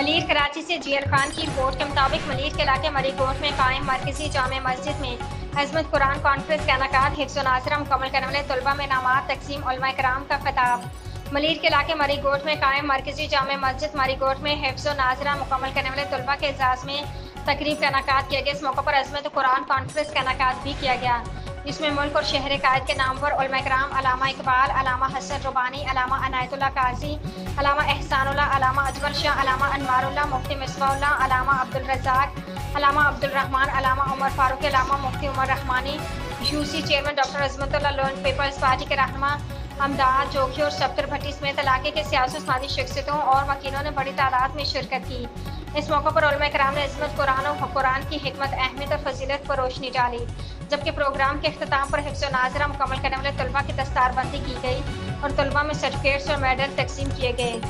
मलिर कराची से जीयर खान की रिपोर्ट के मुताबिक मलिर के इलाके मरीकोट में कायम मरकजी जामे मस्जिद में अजमत कुरान कॉन्फ्रेंस का इनेकाद हिफ्ज़ व नाज़रा मुकम्मल करने वाले तलबा में इनामात तकसीम उलमा कराम का खिताब। मलिर के इलाके मरीकोट में कायम मरकजी जामे मस्जिद मरीकोट में हिफ्ज़ व नाज़रा मुकम्मल करने वाले तलबा के एजाज़ में तकरीब का इनेकाद किया गया। इस मौके पर अजमत कुरान कॉन्फ्रेंस का इनेकाद भी किया गया, जिसमें मुल्क और शहर कायद के नाम पर उलमा कराम अलामा इकबाल, अलामा हसन रुबानी, अलामा अनायतुल्लाह काजी, अलामा एहसानुल्लाह, अलामा अजमल शाह, अलामा अनवारुल्लाह, मुफ्ती मिसबाहुल्लाह, अलामा अब्दुल रज़ाक, अलामा अब्दुल रहमान, अलामा उमर फारूक, अलामा मुफ्ती Umar Rahmani, UC chairman doctor Azmatullah Lone, People's Party के रहनुमा अमदाद जोगी और सफ्तर भट्टी समेत इलाके के सियासतदानी शख्सियतों और वकीलों ने बड़ी तादाद में शिरकत की। इस मौके पर उलमा कराम ने अजमत कुरान और कुरान की हिकमत, अहमियत और फजीलत पर रोशनी डाली, जबकि प्रोग्राम के अख्ताम पर हिफ्ज़ व नाज़रा मुकम्मल करने वाले तलबा की दस्तारबंदी की गई और तलबा में सर्टिफिकेट्स और मेडल तकसीम किए गए।